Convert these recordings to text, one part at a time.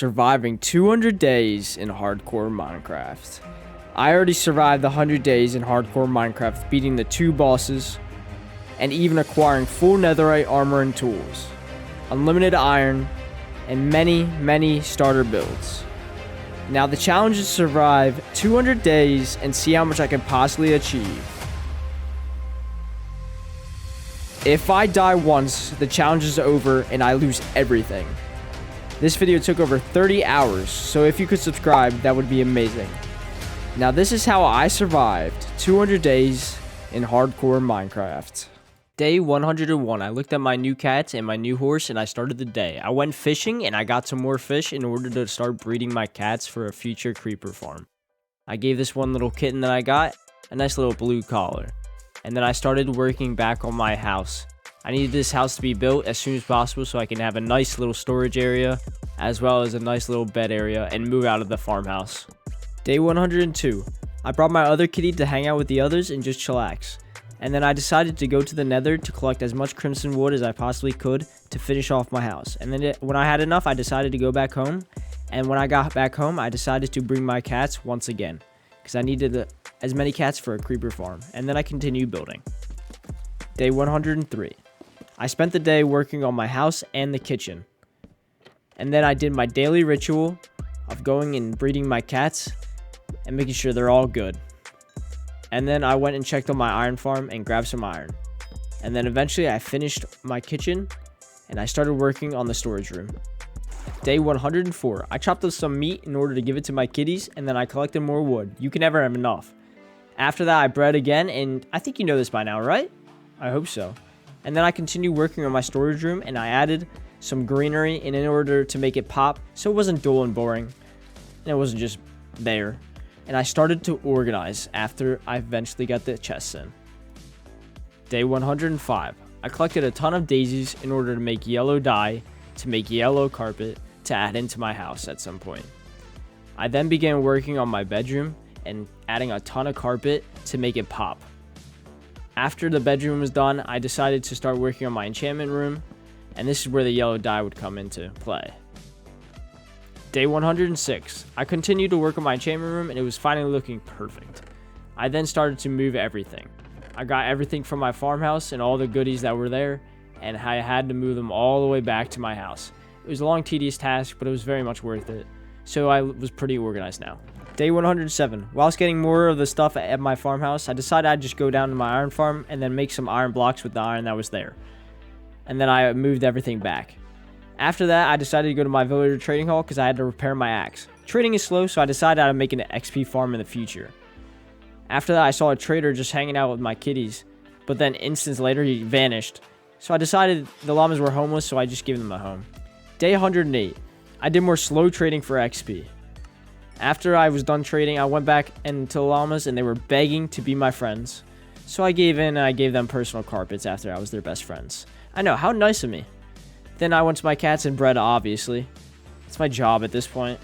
Surviving 200 days in hardcore Minecraft. I already survived the 100 days in hardcore Minecraft, beating the 2 bosses, and even acquiring full netherite armor and tools, unlimited iron, and many starter builds. Now the challenge is to survive 200 days and see how much I can possibly achieve. If I die once, the challenge is over and I lose everything. This video took over 30 hours, so if you could subscribe, that would be amazing. Now this is how I survived 200 days in hardcore Minecraft. Day 101, I looked at my new cats and my new horse and I started the day. I went fishing and I got some more fish in order to start breeding my cats for a future creeper farm. I gave this one little kitten that I got a nice little blue collar. And then I started working back on my house. I needed this house to be built as soon as possible so I can have a nice little storage area as well as a nice little bed area and move out of the farmhouse. Day 102, I brought my other kitty to hang out with the others and just chillax. And then I decided to go to the nether to collect as much crimson wood as I possibly could to finish off my house. And then when I had enough, I decided to go back home. And when I got back home, I decided to bring my cats once again, because I needed as many cats for a creeper farm. And then I continued building. Day 103. I spent the day working on my house and the kitchen. And then I did my daily ritual of going and breeding my cats and making sure they're all good. And then I went and checked on my iron farm and grabbed some iron. And then eventually I finished my kitchen and I started working on the storage room. Day 104. I chopped up some meat in order to give it to my kitties, and then I collected more wood. You can never have enough. After that I bred again, and I think you know this by now, right? I hope so. And then I continued working on my storage room and I added some greenery in order to make it pop so it wasn't dull and boring. And it wasn't just there. And I started to organize after I eventually got the chests in. Day 105. I collected a ton of daisies in order to make yellow dye, to make yellow carpet, to add into my house at some point. I then began working on my bedroom and adding a ton of carpet to make it pop. After the bedroom was done, I decided to start working on my enchantment room, and this is where the yellow dye would come into play. Day 106. I continued to work on my enchantment room and it was finally looking perfect. I then started to move everything. I got everything from my farmhouse and all the goodies that were there, and I had to move them all the way back to my house. It was a long, tedious task, but it was very much worth it. So I was pretty organized now. Day 107. Whilst getting more of the stuff at my farmhouse, I decided I'd just go down to my iron farm and then make some iron blocks with the iron that was there. And then I moved everything back. After that, I decided to go to my villager trading hall because I had to repair my axe. Trading is slow, so I decided I'd make an XP farm in the future. After that, I saw a trader just hanging out with my kitties, but then instants later, he vanished. So I decided the llamas were homeless, so I just gave them a home. Day 108. I did more slow trading for XP. After I was done trading, I went back into the llamas and they were begging to be my friends. So I gave in and I gave them personal carpets after I was their best friends. I know, how nice of me. Then I went to my cats and bred, obviously. It's my job at this point.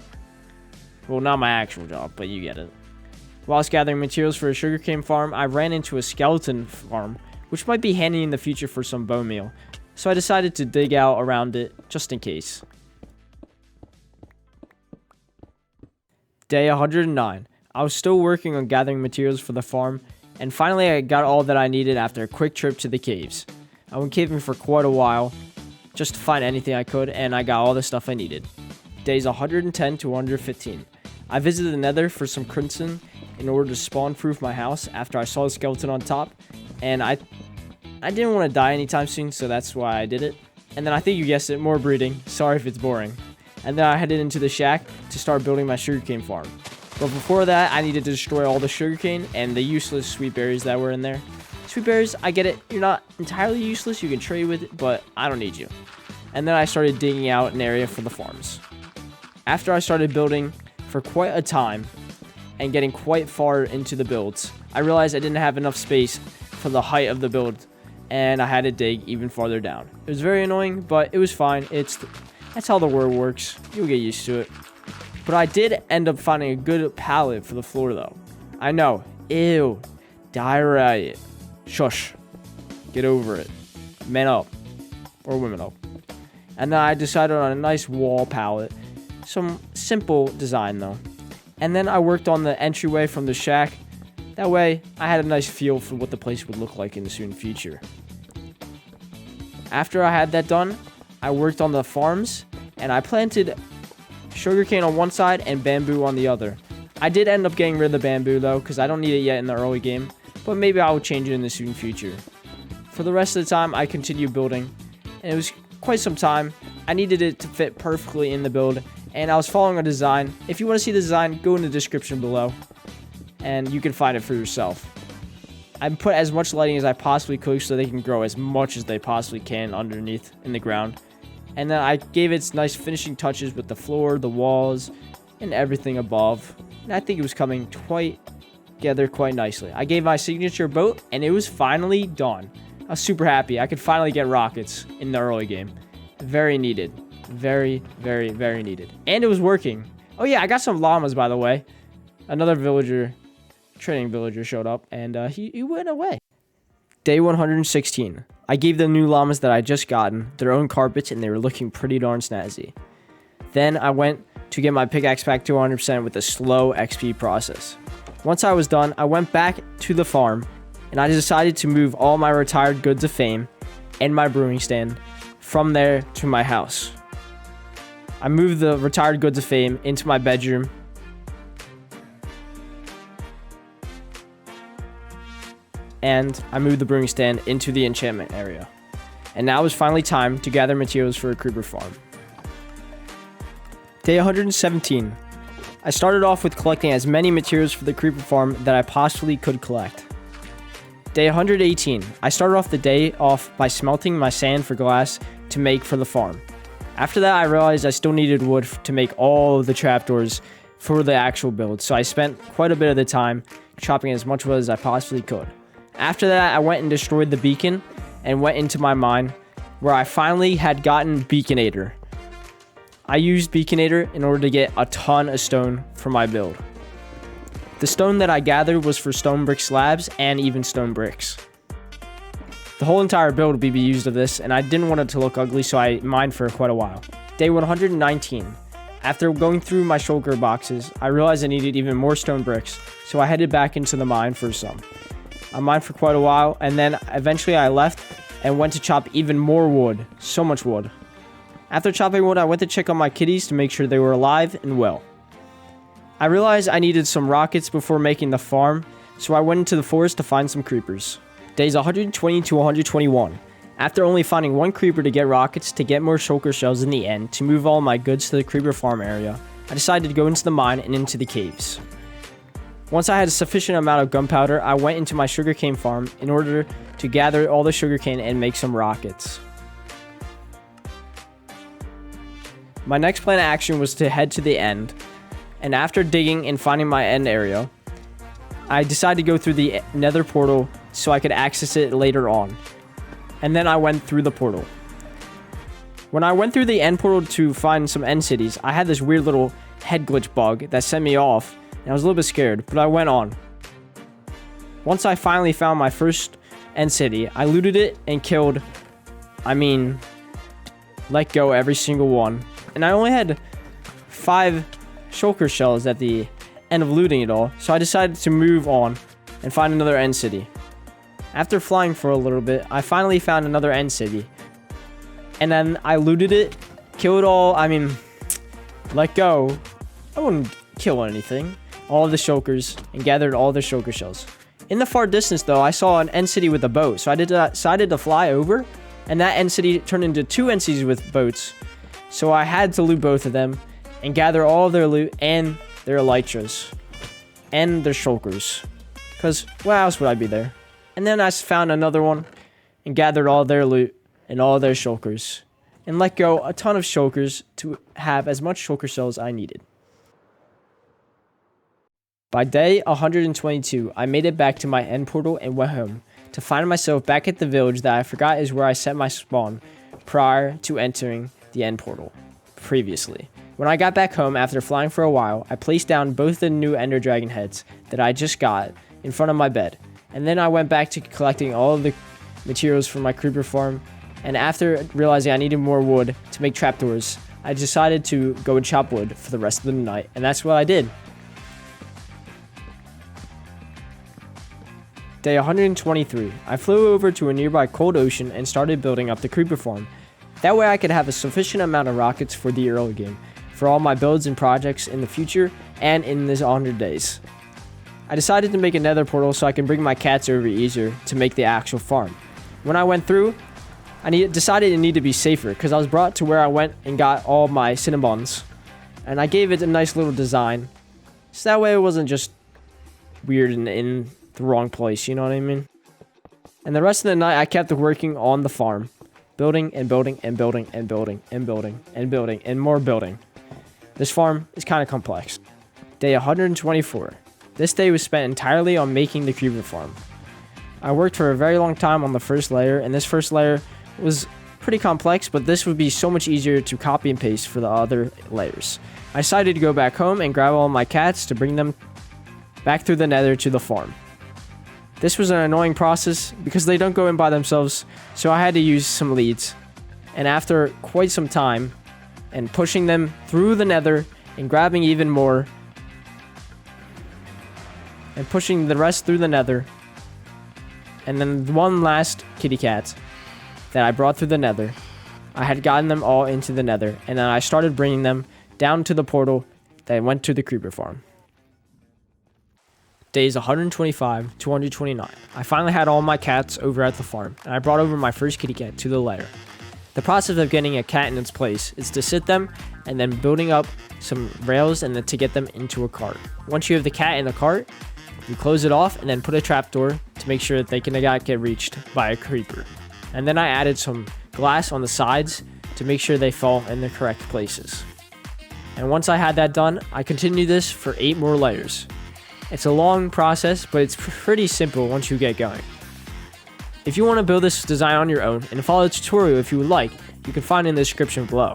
Well, not my actual job, but you get it. Whilst gathering materials for a sugarcane farm, I ran into a skeleton farm, which might be handy in the future for some bone meal. So I decided to dig out around it, just in case. Day 109. I was still working on gathering materials for the farm, and finally I got all that I needed after a quick trip to the caves. I went caving for quite a while, just to find anything I could, and I got all the stuff I needed. Days 110 to 115. I visited the nether for some crimson in order to spawn-proof my house after I saw the skeleton on top, and I didn't want to die anytime soon, so that's why I did it. And then I think you guessed it, more breeding. Sorry if it's boring. And then I headed into the shack to start building my sugarcane farm. But before that, I needed to destroy all the sugarcane and the useless sweet berries that were in there. Sweet berries, I get it. You're not entirely useless. You can trade with it, but I don't need you. And then I started digging out an area for the farms. After I started building for quite a time and getting quite far into the builds, I realized I didn't have enough space for the height of the build, and I had to dig even farther down. It was very annoying, but it was fine. That's how the world works. You'll get used to it. But I did end up finding a good pallet for the floor, though. I know. Ew. Diarrhea. Shush. Get over it. Men up. Or women up. And then I decided on a nice wall pallet some simple design though. And then I worked on the entryway from the shack. That way, I had a nice feel for what the place would look like in the soon future. After I had that done, I worked on the farms, and I planted sugarcane on one side and bamboo on the other. I did end up getting rid of the bamboo though, because I don't need it yet in the early game, but maybe I will change it in the soon future. For the rest of the time, I continued building, and it was quite some time. I needed it to fit perfectly in the build, and I was following a design. If you want to see the design, go in the description below, and you can find it for yourself. I put as much lighting as I possibly could so they can grow as much as they possibly can underneath in the ground. And then I gave it nice finishing touches with the floor, the walls, and everything above. And I think it was coming together quite nicely. I gave my signature boat, and it was finally done. I was super happy. I could finally get rockets in the early game. Very needed. Very, very, very needed. And it was working. Oh yeah, I got some llamas, by the way. Another villager, trading villager showed up, and he went away. Day 116. I gave the new llamas that I just gotten their own carpets, and they were looking pretty darn snazzy. Then I went to get my pickaxe back to 100% with a slow XP process. Once I was done, I went back to the farm, and I decided to move all my retired goods of fame and my brewing stand from there to my house. I moved the retired goods of fame into my bedroom, and I moved the brewing stand into the enchantment area. And now is finally time to gather materials for a creeper farm. Day 117. I started off with collecting as many materials for the creeper farm that I possibly could collect. Day 118. I started off the day by smelting my sand for glass to make for the farm. After that, I realized I still needed wood to make all of the trapdoors for the actual build, so I spent quite a bit of the time chopping as much wood as I possibly could. After that, I went and destroyed the beacon and went into my mine, where I finally had gotten Beaconator. I used Beaconator in order to get a ton of stone for my build. The stone that I gathered was for stone brick slabs and even stone bricks. The whole entire build would be used of this, and I didn't want it to look ugly, so I mined for quite a while. Day 119. After going through my shulker boxes, I realized I needed even more stone bricks, so I headed back into the mine for some. I mined for quite a while, and then eventually I left and went to chop even more wood. So much wood. After chopping wood, I went to check on my kitties to make sure they were alive and well. I realized I needed some rockets before making the farm, so I went into the forest to find some creepers. Days 120 to 121. After only finding one creeper to get rockets to get more shulker shells in the end to move all my goods to the creeper farm area, I decided to go into the mine and into the caves. Once I had a sufficient amount of gunpowder, I went into my sugarcane farm in order to gather all the sugarcane and make some rockets. My next plan of action was to head to the end, and after digging and finding my end area, I decided to go through the nether portal so I could access it later on. And then I went through the portal. When I went through the end portal to find some end cities, I had this weird little head glitch bug that sent me off, and I was a little bit scared, but I went on. Once I finally found my first end city, I looted it and killed, let go every single one. And I only had 5 shulker shells at the end of looting it all, so I decided to move on and find another end city. After flying for a little bit, I finally found another end city. And then I looted it, killed all, let go. I wouldn't kill anything. All of the shulkers, and gathered all the shulker shells. In the far distance, though, I saw an end city with a boat, so I decided to fly over, and that end city turned into 2 end cities with boats. So I had to loot both of them, and gather all of their loot and their elytras, and their shulkers. Because, where else would I be there? And then I found another one, and gathered all their loot, and all their shulkers, and let go a ton of shulkers to have as much shulker shells I needed. By day 122, I made it back to my end portal and went home to find myself back at the village that I forgot is where I set my spawn prior to entering the end portal previously. When I got back home after flying for a while, I placed down both the new ender dragon heads that I just got in front of my bed, and then I went back to collecting all of the materials from my creeper farm, and after realizing I needed more wood to make trapdoors, I decided to go and chop wood for the rest of the night, and that's what I did. Day 123. I flew over to a nearby cold ocean and started building up the creeper farm. That way I could have a sufficient amount of rockets for the early game, for all my builds and projects in the future and in these 100 days. I decided to make a nether portal so I can bring my cats over easier to make the actual farm. When I went through, I decided it needed to be safer because I was brought to where I went and got all my cinnamons. And I gave it a nice little design, so that way it wasn't just weird and in the wrong place, you know what I mean? And the rest of the night I kept working on the farm. Building and building and building and building and building and building and more building. This farm is kind of complex. Day 124. This day was spent entirely on making the creeper farm. I worked for a very long time on the first layer, and this first layer was pretty complex, but this would be so much easier to copy and paste for the other layers. I decided to go back home and grab all my cats to bring them back through the nether to the farm. This was an annoying process because they don't go in by themselves, so I had to use some leads. And after quite some time, and pushing them through the nether, and grabbing even more, and pushing the rest through the nether, and then one last kitty cat that I brought through the nether, I had gotten them all into the nether, and then I started bringing them down to the portal that went to the creeper farm. Days 125 to 129. I finally had all my cats over at the farm, and I brought over my first kitty cat to the lair. The process of getting a cat in its place is to sit them and then building up some rails and then to get them into a cart. Once you have the cat in the cart, you close it off and then put a trapdoor to make sure that they cannot get reached by a creeper. And then I added some glass on the sides to make sure they fall in the correct places. And once I had that done, I continued this for 8 more layers. It's a long process, but it's pretty simple once you get going. If you want to build this design on your own and follow the tutorial if you would like, you can find it in the description below.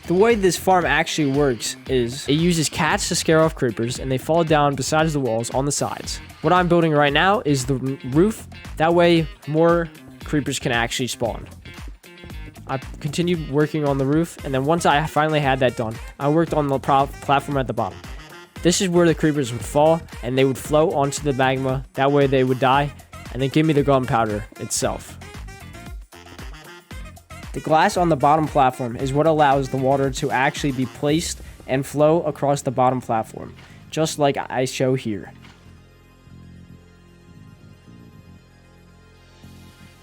The way this farm actually works is it uses cats to scare off creepers and they fall down besides the walls on the sides. What I'm building right now is the roof, that way more creepers can actually spawn. I continued working on the roof, and then once I finally had that done, I worked on the platform at the bottom. This is where the creepers would fall, and they would float onto the magma, that way they would die, and then give me the gunpowder itself. The glass on the bottom platform is what allows the water to actually be placed and flow across the bottom platform, just like I show here.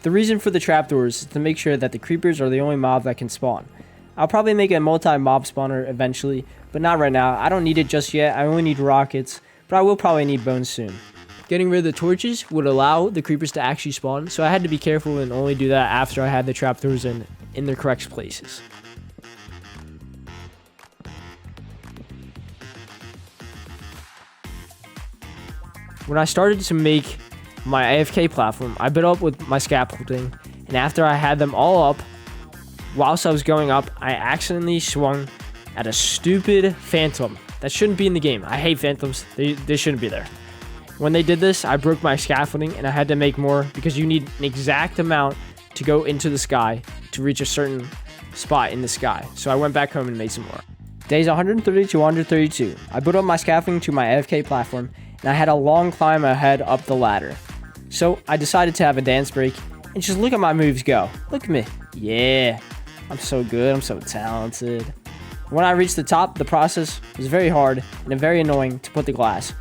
The reason for the trapdoors is to make sure that the creepers are the only mob that can spawn. I'll probably make a multi-mob spawner eventually, but not right now. I don't need it just yet. I only need rockets, but I will probably need bones soon. Getting rid of the torches would allow the creepers to actually spawn, so I had to be careful and only do that after I had the trapdoors in their correct places. When I started to make my AFK platform, I built up with my scaffolding, and after I had them all up, whilst I was going up, I accidentally swung at a stupid phantom that shouldn't be in the game. I hate phantoms. They shouldn't be there. When they did this, I broke my scaffolding and I had to make more because you need an exact amount to go into the sky to reach a certain spot in the sky. So I went back home and made some more. Days 130 to 132. I built up my scaffolding to my AFK platform, and I had a long climb ahead up the ladder. So I decided to have a dance break and just look at my moves go. Look at me. Yeah, I'm so good. I'm so talented. When I reached the top, the process was very hard and very annoying to put the glass.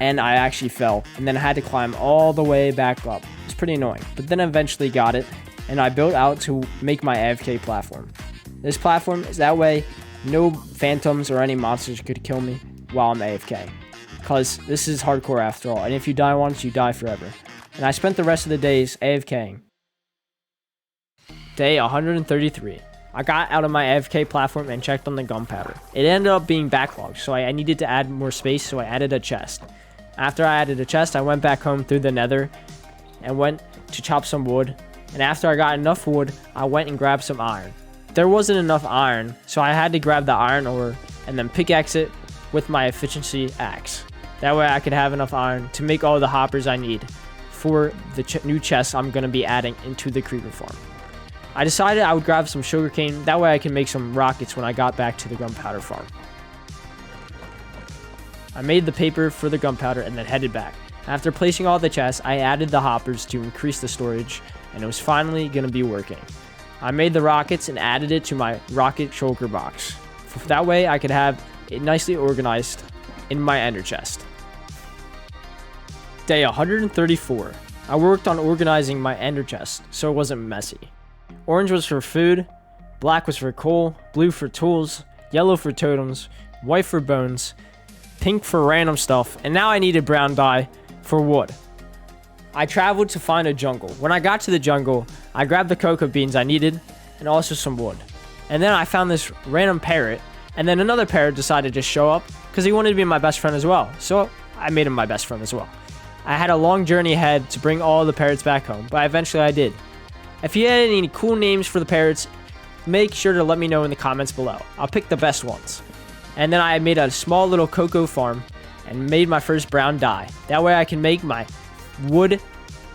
And I actually fell. And then I had to climb all the way back up. It's pretty annoying. But then I eventually got it. And I built out to make my AFK platform. This platform is that way no phantoms or any monsters could kill me while I'm AFK. Because this is hardcore after all. And if you die once, you die forever. And I spent the rest of the days AFKing. Day 133. I got out of my AFK platform and checked on the gunpowder. It ended up being backlogged, so I needed to add more space, so I added a chest. After I added a chest, I went back home through the nether and went to chop some wood. And after I got enough wood, I went and grabbed some iron. There wasn't enough iron, so I had to grab the iron ore and then pickaxe it with my efficiency axe. That way I could have enough iron to make all the hoppers I need for the new chests I'm going to be adding into the creeper farm. I decided I would grab some sugarcane, that way I can make some rockets when I got back to the gunpowder farm. I made the paper for the gunpowder and then headed back. After placing all the chests, I added the hoppers to increase the storage, and it was finally going to be working. I made the rockets and added it to my rocket shulker box. That way I could have it nicely organized in my ender chest. Day 134. I worked on organizing my ender chest so it wasn't messy. Orange was for food, black was for coal, blue for tools, yellow for totems, white for bones, pink for random stuff, and now I needed brown dye for wood. I traveled to find a jungle. When I got to the jungle, I grabbed the cocoa beans I needed and also some wood. And then I found this random parrot, and then another parrot decided to show up because he wanted to be my best friend as well. So I made him my best friend as well. I had a long journey ahead to bring all the parrots back home, but eventually I did. If you had any cool names for the parrots, make sure to let me know in the comments below. I'll pick the best ones. And then I made a small little cocoa farm and made my first brown dye. That way I can make my wood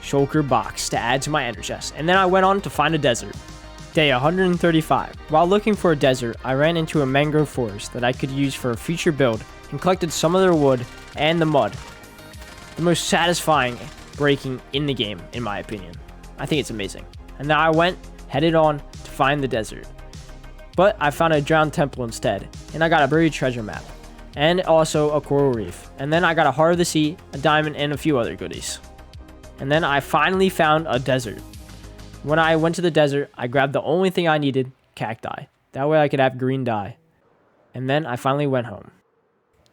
shulker box to add to my ender chest. And then I went on to find a desert. Day 135. While looking for a desert, I ran into a mangrove forest that I could use for a future build and collected some of their wood and the mud. The most satisfying breaking in the game, in my opinion. I think it's amazing. And now I headed on to find the desert. But I found a drowned temple instead, and I got a buried treasure map, and also a coral reef. And then I got a heart of the sea, a diamond, and a few other goodies. And then I finally found a desert. When I went to the desert, I grabbed the only thing I needed, cacti. That way I could have green dye. And then I finally went home.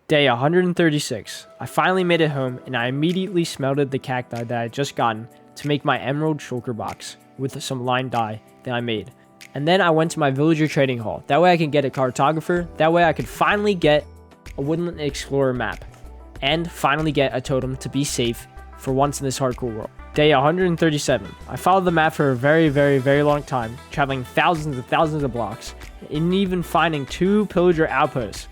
Day 136. I finally made it home, and I immediately smelted the cacti that I had just gotten to make my emerald shulker box with some line dye that I made. And then I went to my villager trading hall. That way I can get a cartographer. That way I could finally get a woodland explorer map. And finally get a totem to be safe for once in this hardcore world. Day 137. I followed the map for a very, very, very long time, traveling thousands and thousands of blocks, and even finding 2 pillager outposts,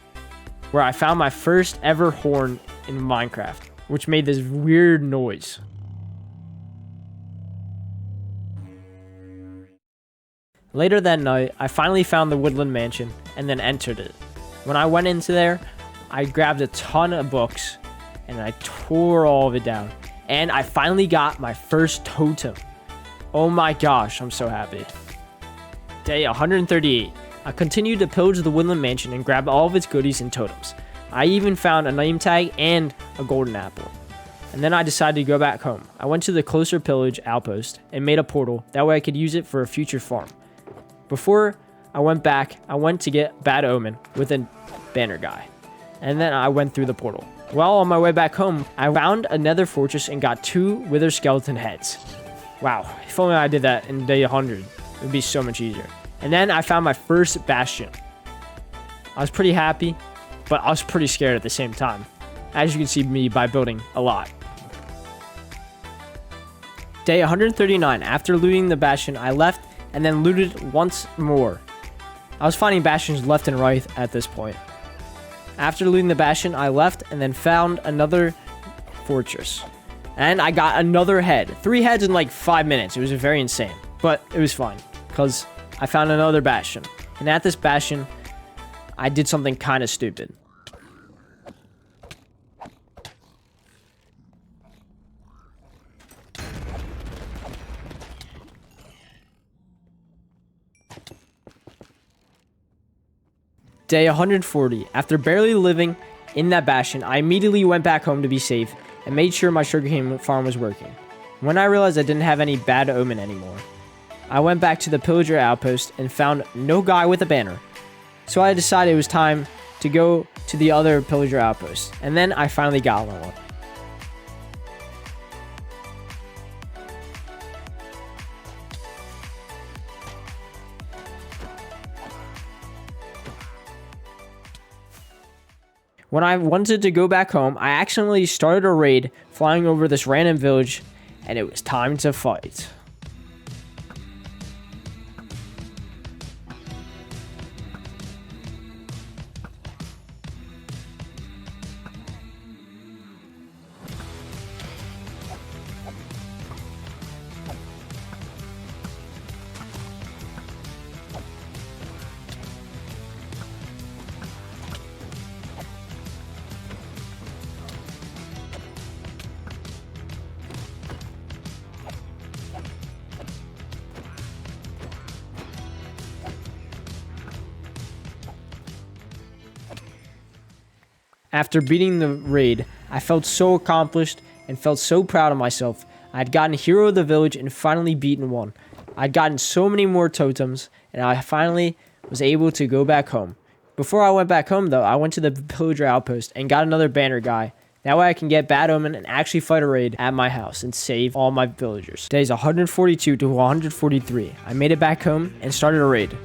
where I found my first ever horn in Minecraft, which made this weird noise. Later that night, I finally found the woodland mansion and then entered it. When I went into there, I grabbed a ton of books and I tore all of it down. And I finally got my first totem. Oh my gosh, I'm so happy. Day 138. I continued to pillage the woodland mansion and grab all of its goodies and totems. I even found a name tag and a golden apple. And then I decided to go back home. I went to the closer pillage outpost and made a portal. That way I could use it for a future farm. Before I went back, I went to get Bad Omen with a banner guy. And then I went through the portal. While on my way back home, I found a nether fortress and got 2 wither skeleton heads. Wow, if only I did that in day 100, it would be so much easier. And then I found my first bastion. I was pretty happy, but I was pretty scared at the same time. As you can see me by building a lot. Day 139, after looting the bastion, I left and then looted once more. I was finding bastions left and right at this point. After looting the bastion, I left and then found another fortress. And I got another head. 3 heads in like 5 minutes. It was very insane. But it was fine because I found another bastion. And at this bastion, I did something kind of stupid. Day 140. After barely living in that bastion, I immediately went back home to be safe and made sure my sugarcane farm was working. When I realized I didn't have any Bad Omen anymore, I went back to the pillager outpost and found no guy with a banner. So I decided it was time to go to the other pillager outpost, and then I finally got one. When I wanted to go back home, I accidentally started a raid flying over this random village, and it was time to fight. After beating the raid, I felt so accomplished and felt so proud of myself. I had gotten Hero of the Village and finally beaten one. I'd gotten so many more totems, and I finally was able to go back home. Before I went back home, though, I went to the Pillager Outpost and got another banner guy. That way I can get Bad Omen and actually fight a raid at my house and save all my villagers. Days 142 to 143. I made it back home and started a raid.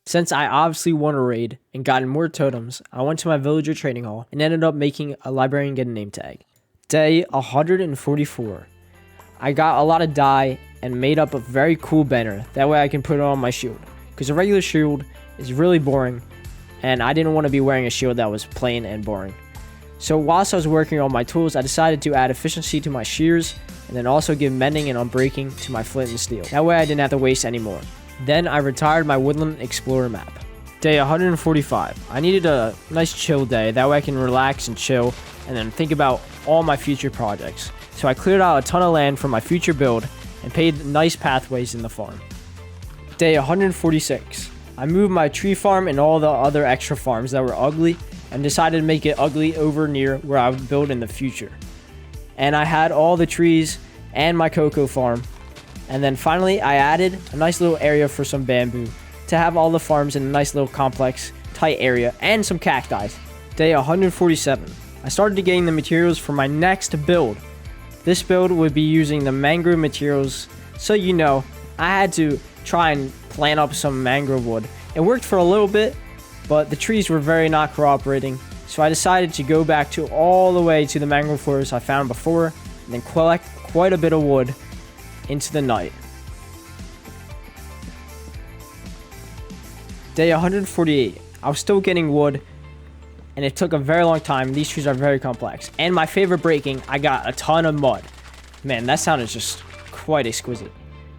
Since I obviously won a raid and gotten more totems, I went to my villager trading hall and ended up making a librarian get a name tag. Day 144. I got a lot of dye and made up a very cool banner. That way I can put it on my shield. Because a regular shield is really boring and I didn't want to be wearing a shield that was plain and boring. So whilst I was working on my tools, I decided to add efficiency to my shears and then also give mending and unbreaking to my flint and steel. That way I didn't have to waste any more. Then I retired my Woodland Explorer map. Day 145. I needed a nice chill day, that way I can relax and chill and then think about all my future projects. So I cleared out a ton of land for my future build and paid nice pathways in the farm. Day 146. I moved my tree farm and all the other extra farms that were ugly and decided to make it ugly over near where I would build in the future. And I had all the trees and my cocoa farm. And then finally, I added a nice little area for some bamboo to have all the farms in a nice little complex, tight area, and some cacti. Day 147. I started getting the materials for my next build. This build would be using the mangrove materials, so you know, I had to try and plant up some mangrove wood. It worked for a little bit, but the trees were very not cooperating, so I decided to go back to all the way to the mangrove forest I found before, and then collect quite a bit of wood into the night. Day 148. I was still getting wood and it took a very long time. These trees are very complex. And my favorite breaking, I got a ton of mud. Man, that sound is just quite exquisite.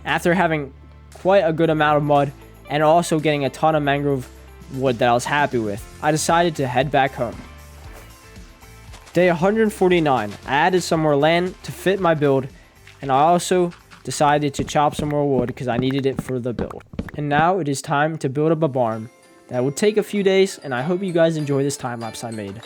After having quite a good amount of mud and also getting a ton of mangrove wood that I was happy with, I decided to head back home. Day 149. I added some more land to fit my build and I also decided to chop some more wood because I needed it for the build. And now it is time to build up a barn. That will take a few days, and I hope you guys enjoy this time lapse I made.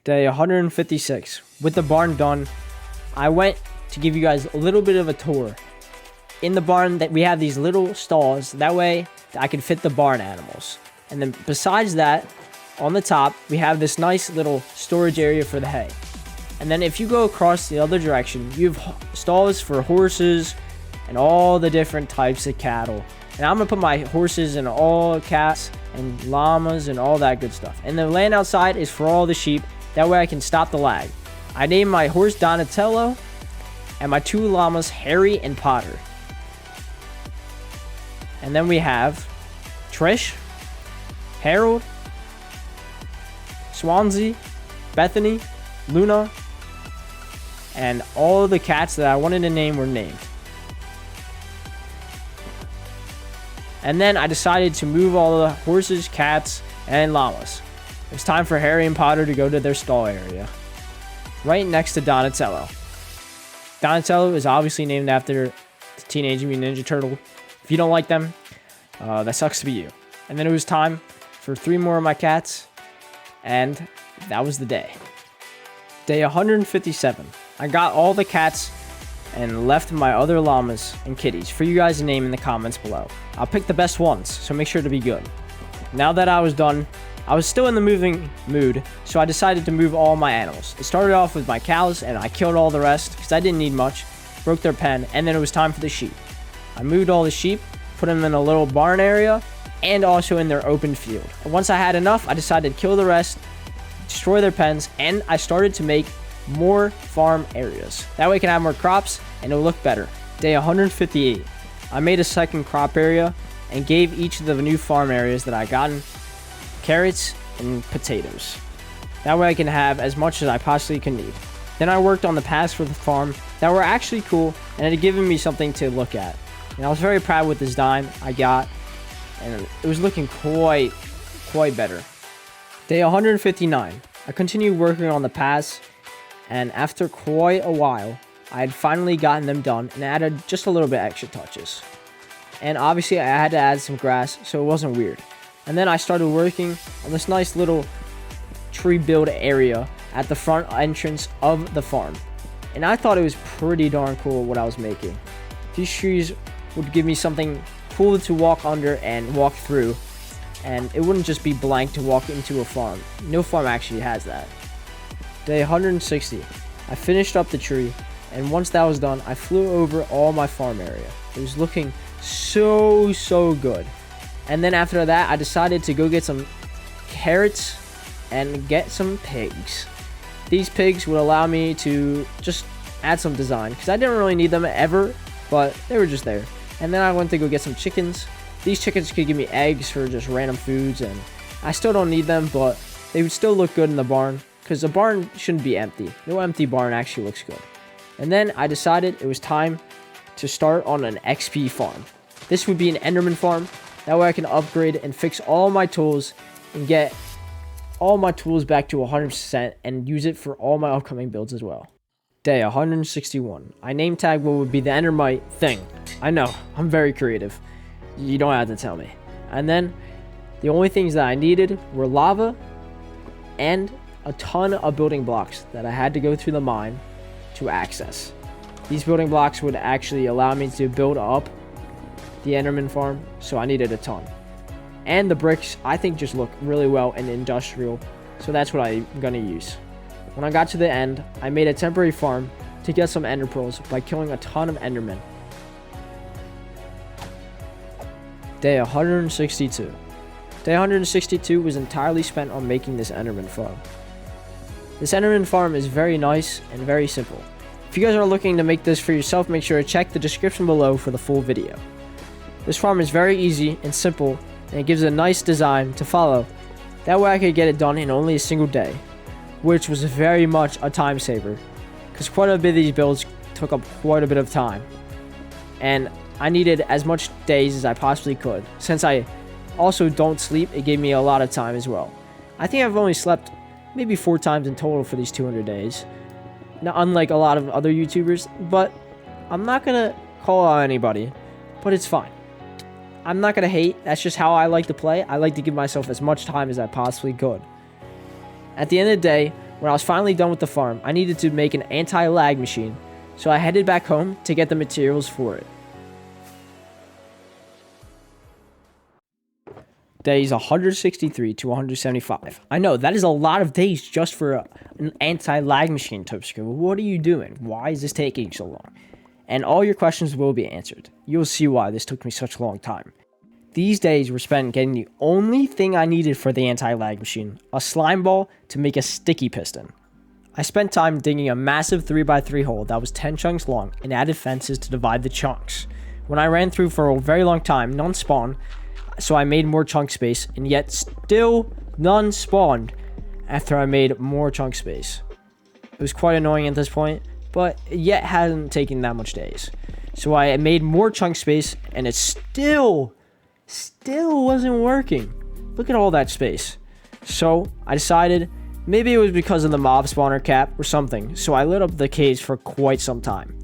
Day 156. With the barn done, I went to give you guys a little bit of a tour. In the barn, that we have these little stalls. That way I can fit the barn animals. And then besides that, on the top, we have this nice little storage area for the hay. And then if you go across the other direction, you have stalls for horses and all the different types of cattle. And I'm going to put my horses and all cats and llamas and all that good stuff. And the land outside is for all the sheep. That way I can stop the lag. I named my horse Donatello and my two llamas Harry and Potter. And then we have Trish, Harold, Swansea, Bethany, Luna, and all the cats that I wanted to name were named. And then I decided to move all the horses, cats, and llamas. It's time for Harry and Potter to go to their stall area. right next to Donatello. Donatello is obviously named after the Teenage Mutant Ninja Turtle. If you don't like them, that sucks to be you. And then it was time for 3 more of my cats, and that was the day. Day 157. I got all the cats and left my other llamas and kitties for you guys to name in the comments below. I'll pick the best ones, so make sure to be good. Now that I was done, I was still in the moving mood, so I decided to move all my animals. It started off with my cows, and I killed all the rest because I didn't need much, broke their pen, and then it was time for the sheep. I moved all the sheep, put them in a little barn area, and also in their open field. And once I had enough, I decided to kill the rest, destroy their pens, and I started to make more farm areas. That way I can have more crops and it'll look better. Day 158. I made a second crop area and gave each of the new farm areas that I gotten carrots and potatoes. That way I can have as much as I possibly can need. Then I worked on the paths for the farm that were actually cool and it had given me something to look at. And I was very proud with the design I got, and it was looking quite better. Day 159. I continued working on the paths, and after quite a while, I had finally gotten them done and added just a little bit extra touches. And obviously I had to add some grass so it wasn't weird. And then I started working on this nice little tree build area at the front entrance of the farm. And I thought it was pretty darn cool what I was making. These trees would give me something cool to walk under and walk through, and it wouldn't just be blank to walk into a farm. No farm actually has that. Day 160. I finished up the tree, and once that was done, I flew over all my farm area. It was looking so good. And then after that, I decided to go get some carrots and get some pigs. These pigs would allow me to just add some design, because I didn't really need them ever, but they were just there. And then I went to go get some chickens. These chickens could give me eggs for just random foods, and I still don't need them, but they would still look good in the barn, because the barn shouldn't be empty. No empty barn actually looks good. And then I decided it was time to start on an XP farm. This would be an Enderman farm. That way I can upgrade and fix all my tools and get all my tools back to 100% and use it for all my upcoming builds as well. Day 161. I name tag what would be the Endermite thing. I know, I'm very creative. You don't have to tell me. And then the only things that I needed were lava and a ton of building blocks that I had to go through the mine to access. These building blocks would actually allow me to build up the Enderman farm, so I needed a ton. And the bricks, I think, just look really well in industrial, so that's what I'm gonna use. When I got to the end, I made a temporary farm to get some ender pearls by killing a ton of endermen. Day 162. Day 162 was entirely spent on making this enderman farm. This enderman farm is very nice and very simple. If you guys are looking to make this for yourself, make sure to check the description below for the full video. This farm is very easy and simple, and it gives a nice design to follow. That way I could get it done in only a single day, which was very much a time saver, because quite a bit of these builds took up quite a bit of time, and I needed as much days as I possibly could. Since I also don't sleep, it gave me a lot of time as well. I think I've only slept maybe 4 times in total for these 200 days. Now, unlike a lot of other YouTubers, but I'm not gonna call out anybody, but it's fine. I'm not gonna hate, that's just how I like to play. I like to give myself as much time as I possibly could. At the end of the day, when I was finally done with the farm, I needed to make an anti-lag machine, so I headed back home to get the materials for it. Days 163 to 175. I know, that is a lot of days just for an anti-lag machine, Topsco. What are you doing? Why is this taking so long? And all your questions will be answered. You'll see why this took me such a long time. These days were spent getting the only thing I needed for the anti-lag machine, a slime ball to make a sticky piston. I spent time digging a massive 3x3 hole that was 10 chunks long and added fences to divide the chunks. When I ran through for a very long time, none spawned, so I made more chunk space, and yet still none spawned after I made more chunk space. It was quite annoying at this point, but it yet hadn't taken that much days. So I made more chunk space, and it still wasn't working. Look at all that space. So I decided Maybe it was because of the mob spawner cap or something, so I lit up the caves for quite some time.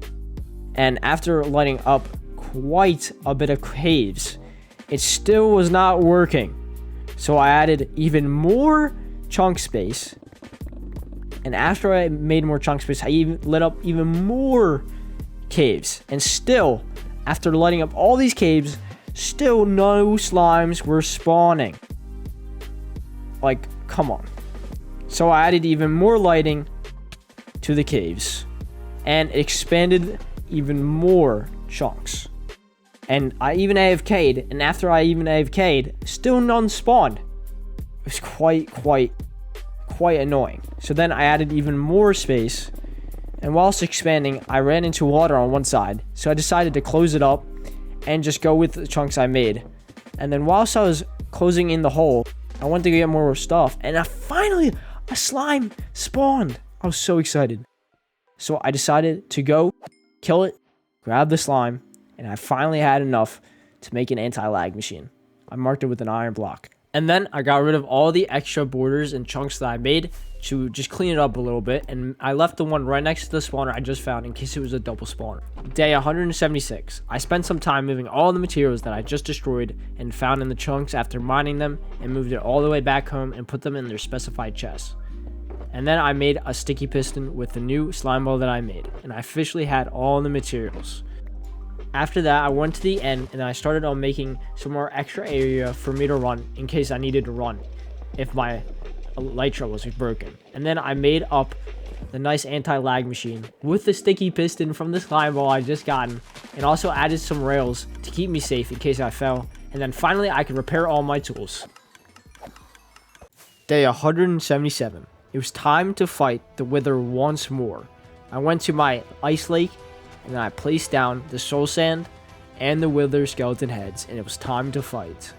And after lighting up quite a bit of caves, it still was not working. So I added even more chunk space. And after I made more chunk space, I even lit up even more caves. And still, after lighting up all these caves, still no slimes were spawning. Like, come on. So I added even more lighting to the caves and expanded even more chunks. And I even AFK'd, and after I even AFK'd, still none spawned. It was quite annoying. So then I added even more space, and whilst expanding, I ran into water on one side. So I decided to close it up and just go with the chunks I made. And then whilst I was closing in the hole, I went to get more stuff, and finally a slime spawned. I was so excited. So I decided to go kill it, grab the slime, and I finally had enough to make an anti-lag machine. I marked it with an iron block. And then I got rid of all the extra borders and chunks that I made to just clean it up a little bit. And I left the one right next to the spawner I just found in case it was a double spawner. Day 176. I spent some time moving all the materials that I just destroyed and found in the chunks after mining them, and moved it all the way back home and put them in their specified chests. And then I made a sticky piston with the new slime ball that I made, and I officially had all the materials. After that, I went to the end and I started on making some more extra area for me to run in case I needed to run if my elytra was broken. And then I made up the nice anti-lag machine with the sticky piston from the slime ball I just gotten, and also added some rails to keep me safe in case I fell. And then finally I could repair all my tools. Day 177. It was time to fight the Wither once more. I went to my ice lake, and then I placed down the soul sand and the Wither skeleton heads, and it was time to fight.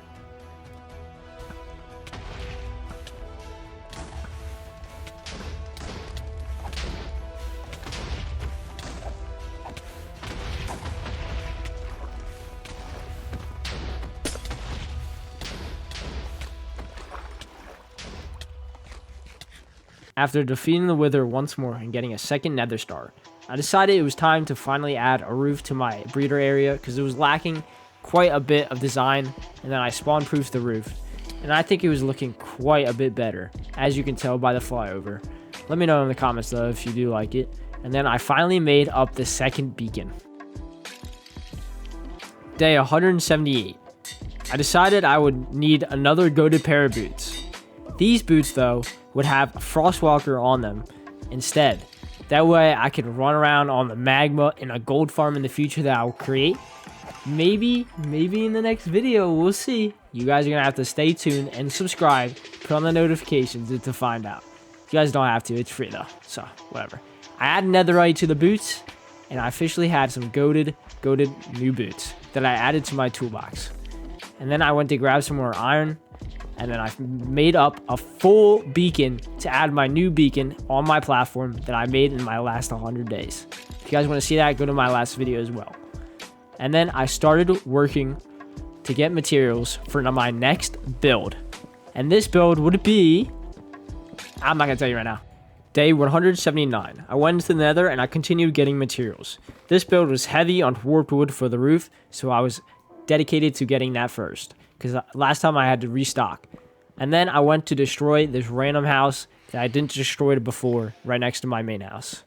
After defeating the Wither once more and getting a second nether star, I decided it was time to finally add a roof to my breeder area because it was lacking quite a bit of design, and then I spawn proofed the roof, and I think it was looking quite a bit better, as you can tell by the flyover. Let me know in the comments though if you do like it. And then I finally made up the second beacon. Day 178. I decided I would need another goated pair of boots. These boots though would have a Frostwalker on them instead. That way I could run around on the magma in a gold farm in the future that I'll create. Maybe in the next video, we'll see. You guys are gonna have to stay tuned and subscribe, put on the notifications to find out. You guys don't have to, it's free though, so whatever. I added netherite to the boots, and I officially had some goated new boots that I added to my toolbox. And then I went to grab some more iron, and then I made up a full beacon to add my new beacon on my platform that I made in my last 100 days. If you guys want to see that, go to my last video as well. And then I started working to get materials for my next build. And this build would be... I'm not going to tell you right now. Day 179. I went into the nether and I continued getting materials. This build was heavy on warped wood for the roof, so I was dedicated to getting that first, because last time I had to restock. And then I went to destroy this random house that I didn't destroy before, right next to my main house.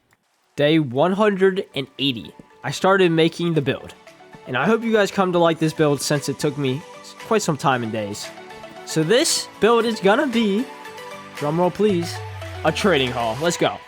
Day 180. I started making the build, and I hope you guys come to like this build since it took me quite some time and days. So this build is gonna be, drumroll please, a trading hall. Let's go.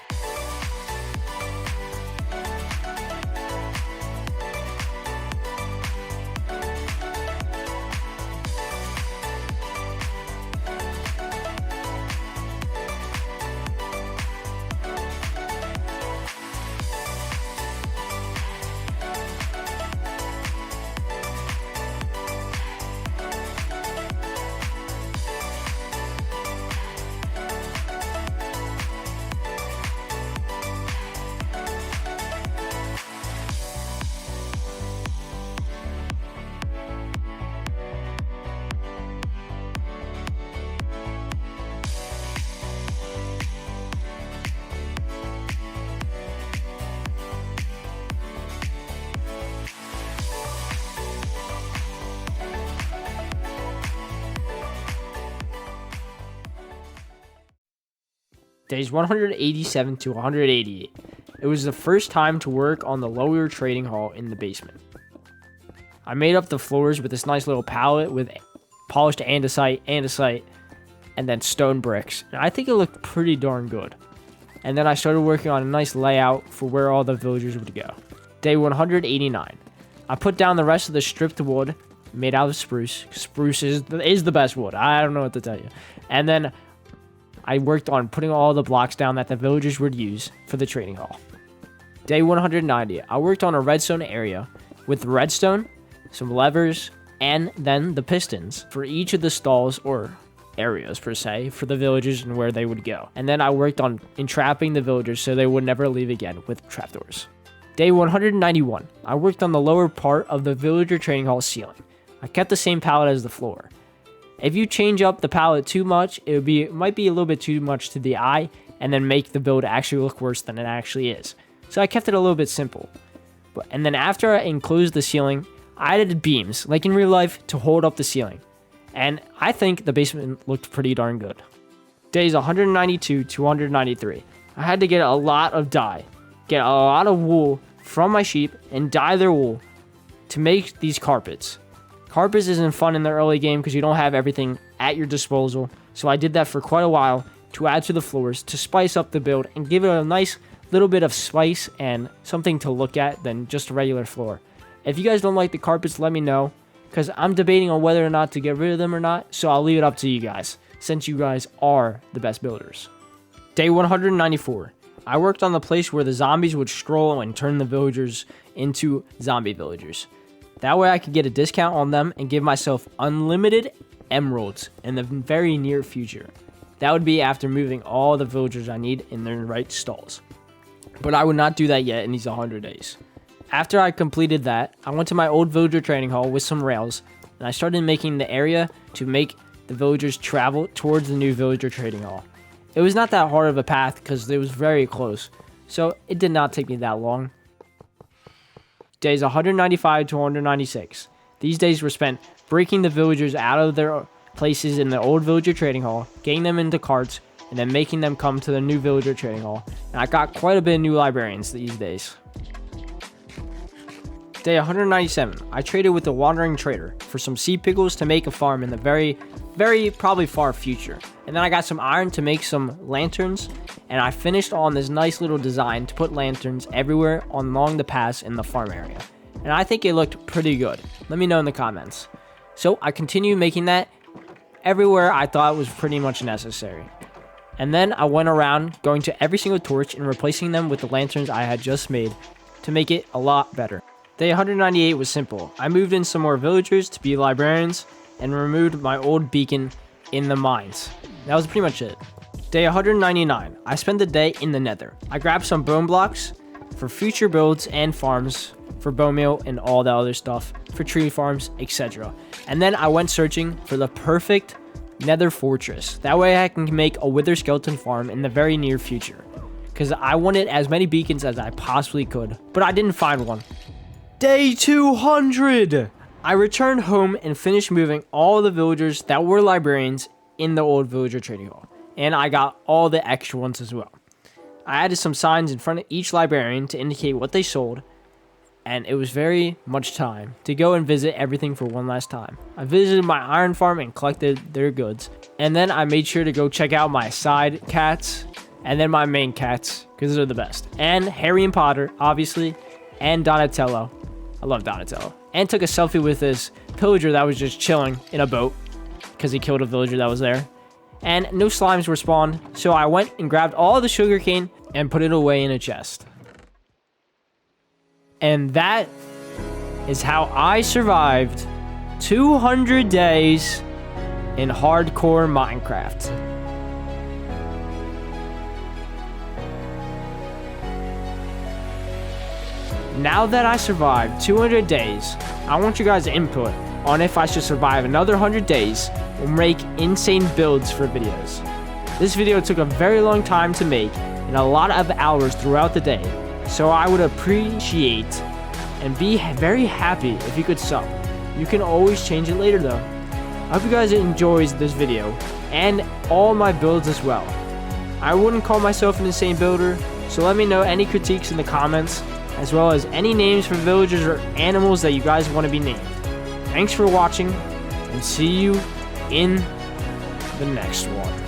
Days 187 to 188. It was the first time to work on the lower trading hall in the basement. I made up the floors with this nice little palette with polished andesite, and then stone bricks. And I think it looked pretty darn good. And then I started working on a nice layout for where all the villagers would go. Day 189. I put down the rest of the stripped wood made out of spruce. Spruce is the best wood. I don't know what to tell you. And then I worked on putting all the blocks down that the villagers would use for the trading hall. Day 190. I worked on a redstone area with redstone, some levers, and then the pistons for each of the stalls or areas per se for the villagers and where they would go. And then I worked on entrapping the villagers so they would never leave again with trapdoors. Day 191. I worked on the lower part of the villager trading hall ceiling. I kept the same palette as the floor. If you change up the palette too much, it might be a little bit too much to the eye and then make the build actually look worse than it actually is. So I kept it a little bit simple. And then after I enclosed the ceiling, I added beams, like in real life, to hold up the ceiling. And I think the basement looked pretty darn good. Days 192 to 193. I had to get a lot of dye, get a lot of wool from my sheep, and dye their wool to make these carpets. Carpets isn't fun in the early game because you don't have everything at your disposal. So I did that for quite a while to add to the floors to spice up the build and give it a nice little bit of spice and something to look at than just a regular floor. If you guys don't like the carpets, let me know, because I'm debating on whether or not to get rid of them or not, so I'll leave it up to you guys, since you guys are the best builders. Day 194. I worked on the place where the zombies would stroll and turn the villagers into zombie villagers. That way I could get a discount on them and give myself unlimited emeralds in the very near future. That would be after moving all the villagers I need in their right stalls. But I would not do that yet in these 100 days. After I completed that, I went to my old villager trading hall with some rails, and I started making the area to make the villagers travel towards the new villager trading hall. It was not that hard of a path because it was very close, so it did not take me that long. Days 195 to 196. These days were spent breaking the villagers out of their places in the old villager trading hall, getting them into carts, and then making them come to the new villager trading hall. And I got quite a bit of new librarians these days. Day 197. I traded with the wandering trader for some sea pickles to make a farm in the very probably far future. And then I got some iron to make some lanterns, and I finished on this nice little design to put lanterns everywhere along the paths in the farm area. And I think it looked pretty good. Let me know in the comments. So I continued making that everywhere I thought was pretty much necessary. And then I went around going to every single torch and replacing them with the lanterns I had just made to make it a lot better. Day 198 was simple. I moved in some more villagers to be librarians and removed my old beacon in the mines. That was pretty much it. Day 199. I spent the day in the nether. I grabbed some bone blocks for future builds and farms for bone meal and all that other stuff for tree farms, etc. And then I went searching for the perfect nether fortress. That way I can make a wither skeleton farm in the very near future, because I wanted as many beacons as I possibly could, but I didn't find one. Day 200! I returned home and finished moving all the villagers that were librarians in the old villager trading hall. And I got all the extra ones as well. I added some signs in front of each librarian to indicate what they sold. And it was very much time to go and visit everything for one last time. I visited my iron farm and collected their goods. And then I made sure to go check out my side cats and then my main cats, because they're the best. And Harry and Potter, obviously, and Donatello. I love Donatello. And took a selfie with this pillager that was just chilling in a boat because he killed a villager that was there. And no slimes were spawned, so I went and grabbed all the sugarcane and put it away in a chest. And that is how I survived 200 days in hardcore Minecraft. Now that I survived 200 days, I want you guys' input on if I should survive another 100 days and make insane builds for videos. This video took a very long time to make and a lot of hours throughout the day, so I would appreciate and be very happy if you could sub. You can always change it later though. I hope you guys enjoyed this video and all my builds as well. I wouldn't call myself an insane builder, so let me know any critiques in the comments, as well as any names for villagers or animals that you guys want to be named. Thanks for watching, and see you in the next one.